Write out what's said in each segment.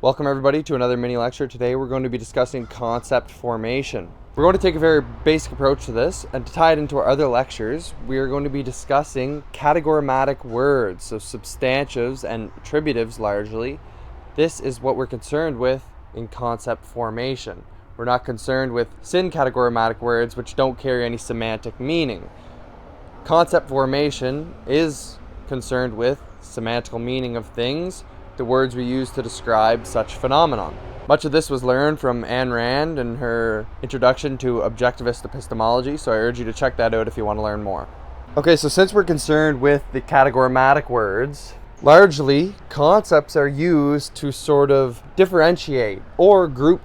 Welcome everybody to another mini lecture. Today we're going to be discussing concept formation. We're going to take a very basic approach to this, and to tie it into our other lectures, we are going to be discussing categorematic words, so substantives and attributives largely. This is what we're concerned with in concept formation. We're not concerned with syncategorematic words which don't carry any semantic meaning. Concept formation is concerned with semantical meaning of things, the words we use to describe such phenomenon. Much of this was learned from Ayn Rand in her introduction to Objectivist Epistemology, so I urge you to check that out if you want to learn more. Okay, so since we're concerned with the categorematic words, largely concepts are used to sort of differentiate or group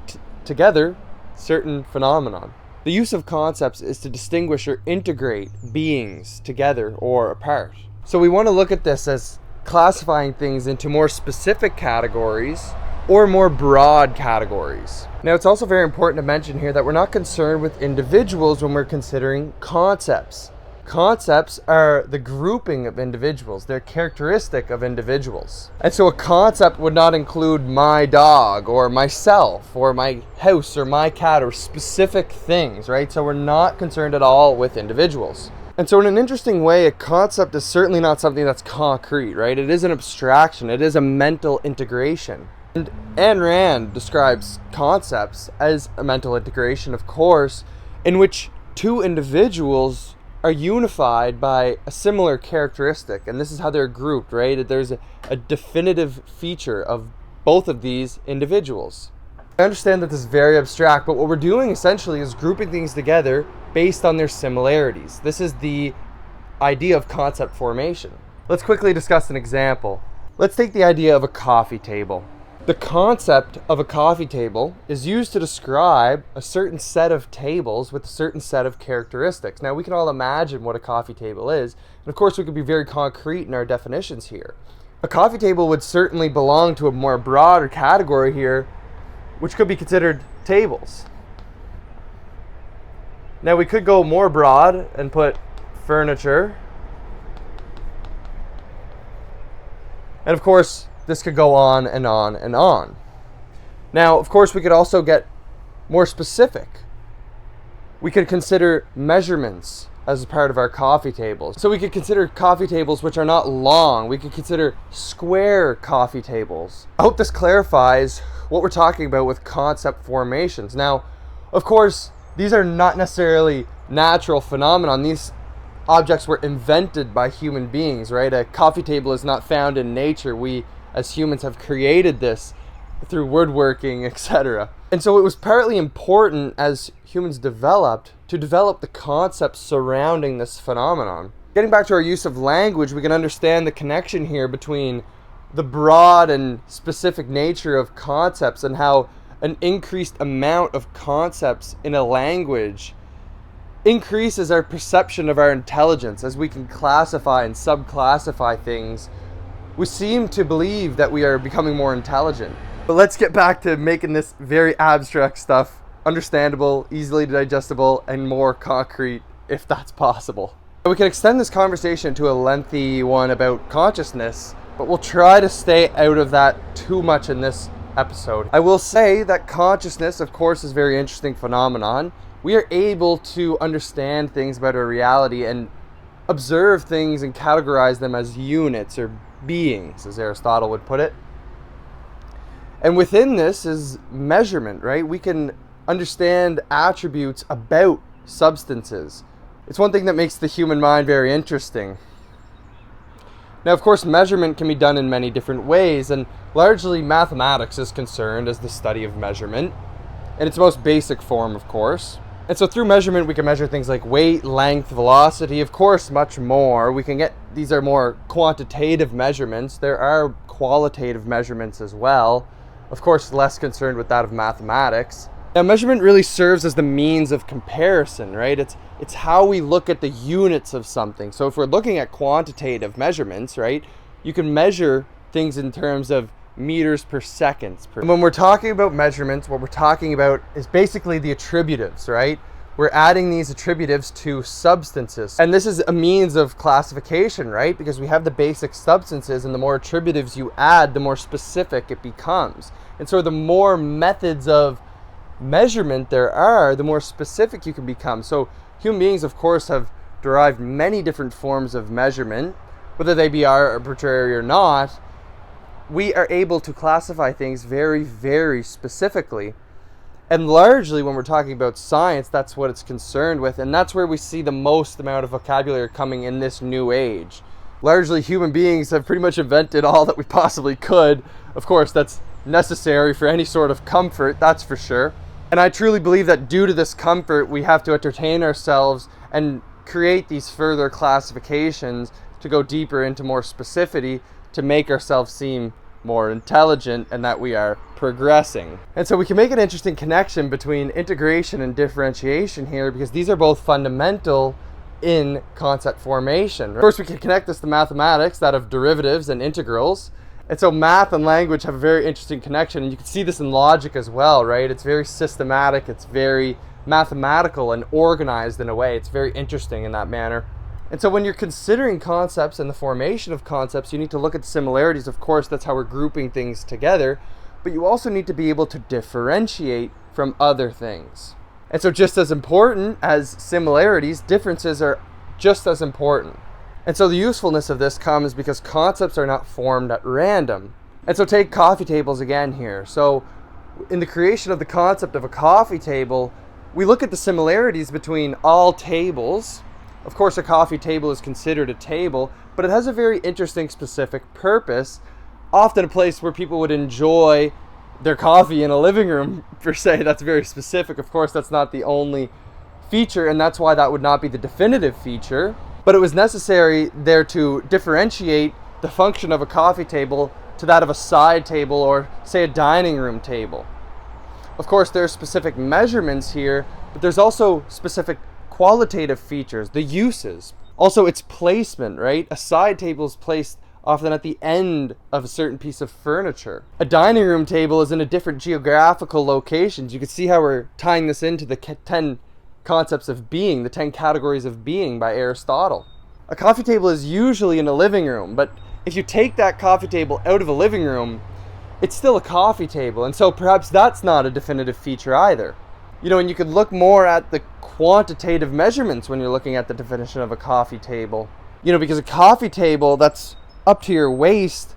together certain phenomenon. The use of concepts is to distinguish or integrate beings together or apart. So we want to look at this as classifying things into more specific categories or more broad categories. Now, it's also very important to mention here that we're not concerned with individuals when we're considering concepts. Concepts are the grouping of individuals. They're characteristic of individuals. And so a concept would not include my dog or myself or my house or my cat or specific things, right? So we're not concerned at all with individuals. And so in an interesting way, a concept is certainly not something that's concrete, right? It is an abstraction. It is a mental integration. And Ayn Rand describes concepts as a mental integration, of course, in which two individuals are unified by a similar characteristic. And this is how they're grouped, right? There's a definitive feature of both of these individuals. I understand that this is very abstract, but what we're doing essentially is grouping things together based on their similarities. This is the idea of concept formation. Let's quickly discuss an example. Let's take the idea of a coffee table. The concept of a coffee table is used to describe a certain set of tables with a certain set of characteristics. Now, we can all imagine what a coffee table is, and of course we could be very concrete in our definitions here. A coffee table would certainly belong to a more broader category here, which could be considered tables. Now, we could go more broad and put furniture. And of course, this could go on and on and on. Now, of course, we could also get more specific. We could consider measurements as a part of our coffee tables. So we could consider coffee tables which are not long. We could consider square coffee tables. I hope this clarifies what we're talking about with concept formations. Now, of course, these are not necessarily natural phenomenon. These objects were invented by human beings, right? A coffee table is not found in nature. We, as humans, have created this through woodworking, etc. And so it was partly important as humans developed to develop the concepts surrounding this phenomenon. Getting back to our use of language, we can understand the connection here between the broad and specific nature of concepts and how an increased amount of concepts in a language increases our perception of our intelligence. As we can classify and subclassify things, we seem to believe that we are becoming more intelligent. But let's get back to making this very abstract stuff understandable, easily digestible, and more concrete, if that's possible. We can extend this conversation to a lengthy one about consciousness, but we'll try to stay out of that too much in this episode. I will say that consciousness, of course, is a very interesting phenomenon. We are able to understand things about our reality and observe things and categorize them as units or beings, as Aristotle would put it. And within this is measurement, right? We can understand attributes about substances. It's one thing that makes the human mind very interesting. Now, of course, measurement can be done in many different ways, and largely mathematics is concerned as the study of measurement, in its most basic form, of course. And so through measurement, we can measure things like weight, length, velocity, of course, much more. These are more quantitative measurements. There are qualitative measurements as well. Of course, less concerned with that of mathematics. Now, measurement really serves as the means of comparison, right? It's how we look at the units of something. So if we're looking at quantitative measurements, right, you can measure things in terms of meters per second. When we're talking about measurements, what we're talking about is basically the attributives, right? we're adding these attributives to substances. And this is a means of classification, right? Because we have the basic substances, and the more attributives you add, the more specific it becomes. And so the more methods of measurement there are, the more specific you can become. So human beings, of course, have derived many different forms of measurement, whether they be arbitrary or not. We are able to classify things very, very specifically. And largely when we're talking about science, that's what it's concerned with. And that's where we see the most amount of vocabulary coming in this new age. Largely human beings have pretty much invented all that we possibly could. Of course, that's necessary for any sort of comfort, that's for sure. And I truly believe that due to this comfort, we have to entertain ourselves and create these further classifications to go deeper into more specificity, to make ourselves seem more intelligent and that we are progressing. And so we can make an interesting connection between integration and differentiation here, because these are both fundamental in concept formation. Of course, we can connect this to mathematics, that of derivatives and integrals. And so math and language have a very interesting connection, and you can see this in logic as well, right? It's very systematic, it's very mathematical and organized in a way. It's very interesting in that manner. And so when you're considering concepts and the formation of concepts, you need to look at similarities. Of course, that's how we're grouping things together. But you also need to be able to differentiate from other things. And so just as important as similarities, differences are just as important. And so the usefulness of this comes because concepts are not formed at random. And so take coffee tables again here. So in the creation of the concept of a coffee table, we look at the similarities between all tables. Of course, a coffee table is considered a table, but it has a very interesting specific purpose, often a place where people would enjoy their coffee in a living room, per se. That's very specific. Of course, that's not the only feature, and that's why that would not be the definitive feature. But it was necessary there to differentiate the function of a coffee table to that of a side table or, say, a dining room table. Of course, there are specific measurements here, but there's also specific qualitative features, the uses. Also, its placement, right? A side table is placed often at the end of a certain piece of furniture. A dining room table is in a different geographical locations. You can see how we're tying this into the 10 concepts of being, the 10 categories of being by Aristotle. A coffee table is usually in a living room, but if you take that coffee table out of a living room, it's still a coffee table, and so perhaps that's not a definitive feature either. You know, and you could look more at the quantitative measurements when you're looking at the definition of a coffee table. You know, because a coffee table that's up to your waist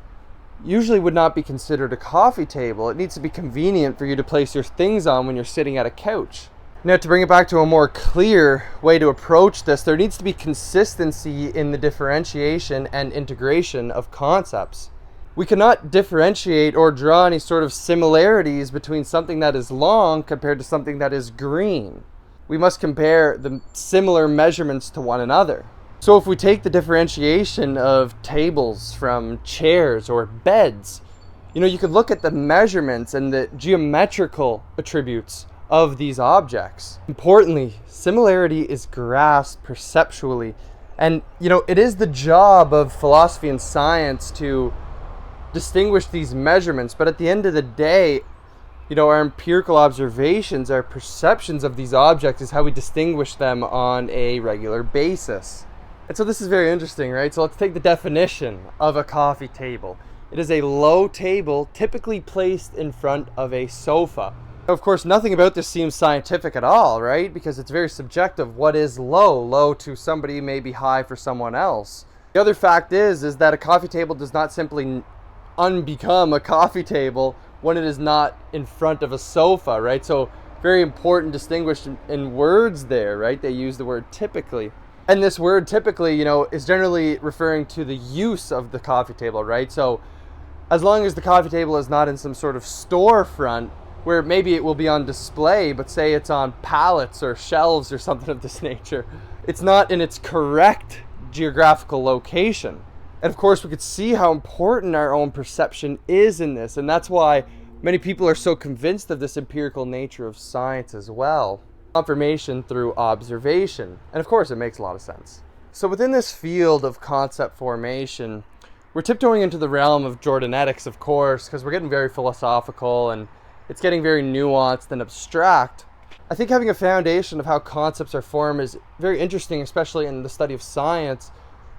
usually would not be considered a coffee table. It needs to be convenient for you to place your things on when you're sitting at a couch. Now, to bring it back to a more clear way to approach this, there needs to be consistency in the differentiation and integration of concepts. We cannot differentiate or draw any sort of similarities between something that is long compared to something that is green. We must compare the similar measurements to one another. So if we take the differentiation of tables from chairs or beds, you know, you could look at the measurements and the geometrical attributes of these objects. Importantly, similarity is grasped perceptually. And, you know, it is the job of philosophy and science to distinguish these measurements, but at the end of the day, you know, our empirical observations, our perceptions of these objects is how we distinguish them on a regular basis. And so this is very interesting, right? So let's take the definition of a coffee table. It is a low table typically placed in front of a sofa. Of course, nothing about this seems scientific at all, right? Because it's very subjective. What is low? Low to somebody may be high for someone else. The other fact is that a coffee table does not simply unbecome a coffee table when it is not in front of a sofa, right? So very important distinguished in words there, right? They use the word typically. And this word typically, you know, is generally referring to the use of the coffee table, right? So as long as the coffee table is not in some sort of storefront where maybe it will be on display, but say it's on pallets or shelves or something of this nature, it's not in its correct geographical location. And of course, we could see how important our own perception is in this. And that's why many people are so convinced of this empirical nature of science as well. Confirmation through observation. And of course, it makes a lot of sense. So within this field of concept formation, we're tiptoeing into the realm of Jordanetics, of course, because we're getting very philosophical and it's getting very nuanced and abstract. I think having a foundation of how concepts are formed is very interesting, especially in the study of science,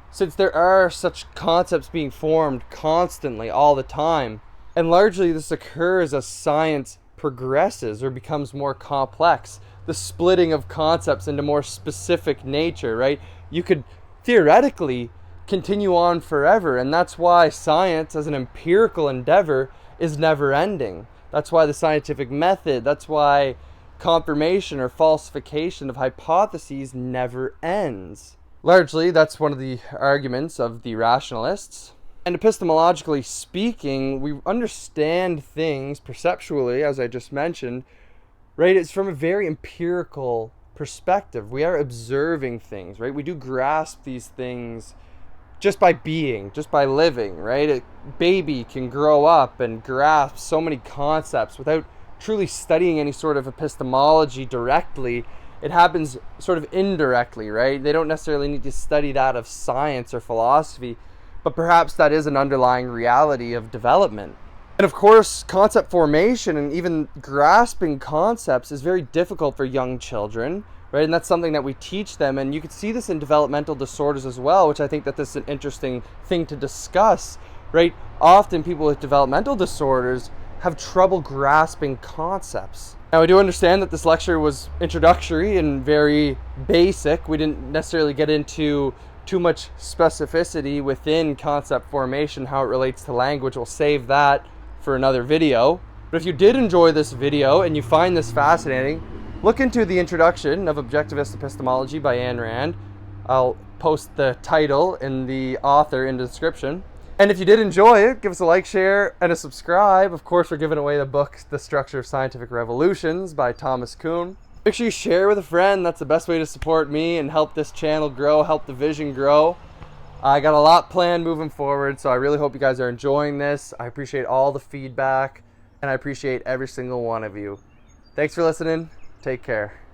since there are such concepts being formed constantly all the time. And largely this occurs as science progresses or becomes more complex. The splitting of concepts into more specific nature, right? You could theoretically continue on forever, and that's why science as an empirical endeavor is never ending. That's why the scientific method, that's why confirmation or falsification of hypotheses never ends. Largely, that's one of the arguments of the rationalists. And epistemologically speaking, we understand things perceptually, as I just mentioned, right? It's from a very empirical perspective. We are observing things, right? We do grasp these things just by being, just by living, right? A baby can grow up and grasp so many concepts without truly studying any sort of epistemology directly. It happens sort of indirectly, right? They don't necessarily need to study that of science or philosophy, but perhaps that is an underlying reality of development. And of course, concept formation and even grasping concepts is very difficult for young children, right? And that's something that we teach them. And you can see this in developmental disorders as well, which I think that this is an interesting thing to discuss, right? Often people with developmental disorders have trouble grasping concepts. Now, I do understand that this lecture was introductory and very basic. We didn't necessarily get into too much specificity within concept formation, how it relates to language. We'll save that for another video. But if you did enjoy this video and you find this fascinating, look into the introduction of Objectivist Epistemology by Ayn Rand. I'll post the title and the author in the description. And if you did enjoy it, give us a like, share, and a subscribe. Of course, we're giving away the book, The Structure of Scientific Revolutions by Thomas Kuhn. Make sure you share with a friend. That's the best way to support me and help this channel grow, help the vision grow. I got a lot planned moving forward, so I really hope you guys are enjoying this. I appreciate all the feedback, and I appreciate every single one of you. Thanks for listening. Take care.